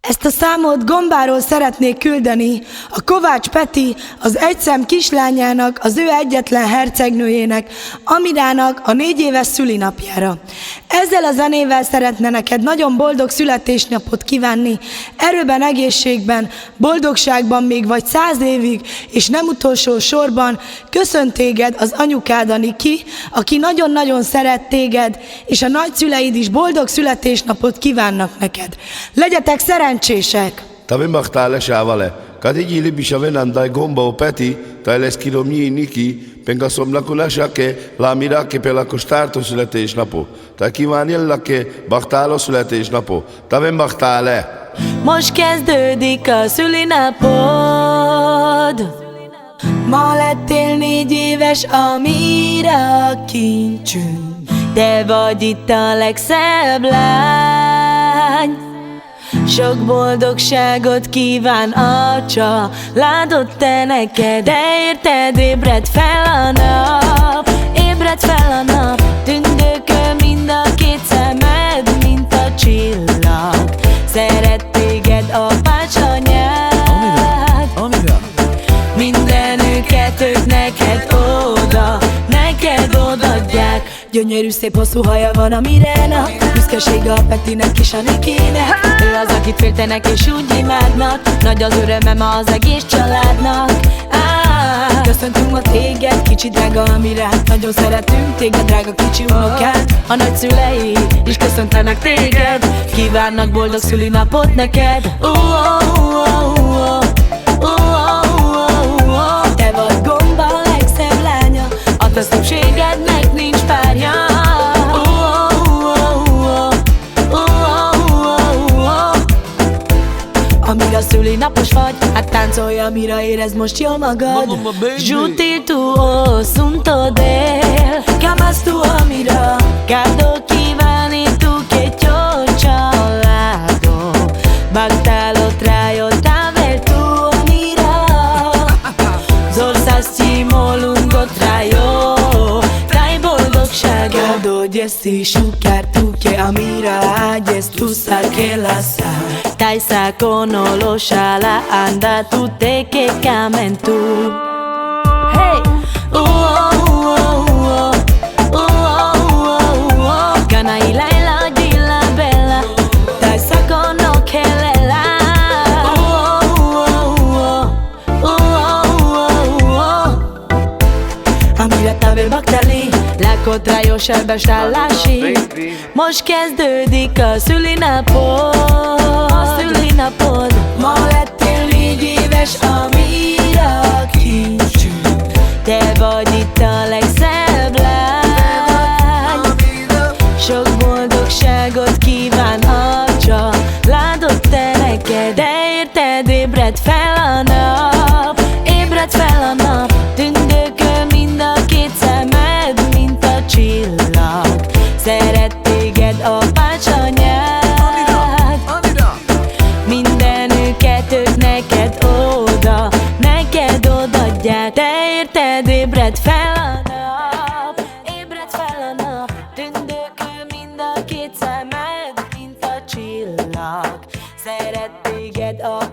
Ezt a számot Gombáról szeretnék küldeni a Kovács Peti, az egyszem kislányának, az ő egyetlen hercegnőjének, Amirának a 4 éves szülinapjára. Ezzel a zenével szeretne neked nagyon boldog születésnapot kívánni, erőben, egészségben, boldogságban még vagy 100 évig, és nem utolsó sorban köszönt téged az anyukád, a Niki, aki nagyon-nagyon szeret téged, és a nagyszüleid is boldog születésnapot kívánnak neked. Legyetek szerencsések! Tavim bachtale sávale. Kadigi libisa venandai Gombao Peti, tai leszkiromnyi Niki, pengasom lakunasake, lámirake pelako stárto születésnapo. Tai kívánjellake bachtáló születésnapo. Tavim bachtale. Most kezdődik a szülinapod. Ma lettél 4 éves, Amira kincsünk. Te vagy itt a legszebb lány. Sok boldogságot kíván a családod te neked. De érted, ébred fel a nap, ébred fel a nap. Tündököl mind a 2 szemed, mint a csillag. Szeret téged apács anyád. Mindenüket ők neked odaadják. Gyönyörű szép hosszú haja van a Mirának, büszkesége a Petinek és a Nikinek. Ő az, akit féltenek és úgy imádnak, nagy az örömem az egész családnak. Köszöntünk ma téged, kicsi drága Amirát, nagyon szeretünk téged, drága kicsi unokád. A nagyszülei is köszöntenek téged, kívánnak boldog szülinapot neked. Te vagy Gomba a legszebb lánya, A te szépségednek nincs párja. Amira szülinapos vagy, hát táncolj, Amira, érezd most jól magad. Giuti tuo sunto del Camas tu Amira, Cardo kívánni tu che t'ho ciolato. Baktalo trajo tavel tu Amira. Zorsasztimo lungo trajo, daj boldogsága. Gado gyeszi sukár tukje Amira, ágyesz tu que la sa. Dai sa conosce la anda tutte che camen tu. Hey! Gana ilaila dilla bella, dai sa conosce la. Amira tavel baktali, Lakotrajo sebes állási. Most kezdődik a szülinapod. ma lettél 4 éves, Amira kincsünk. Te vagy itt a legszebb lány. Sok boldogságot kíván a családod te neked. De érted, ébred fel a nap, ébred fel a nap. Tündököl mind a 2 szemed, mint a csillag. Szeret téged apács anyád. Mindenüket ők neked odaadják. Te érted, ébred fel a nap, ébred fel a nap. Tündököl mind a 2 szemed, mint a csillag. Szeret téged apács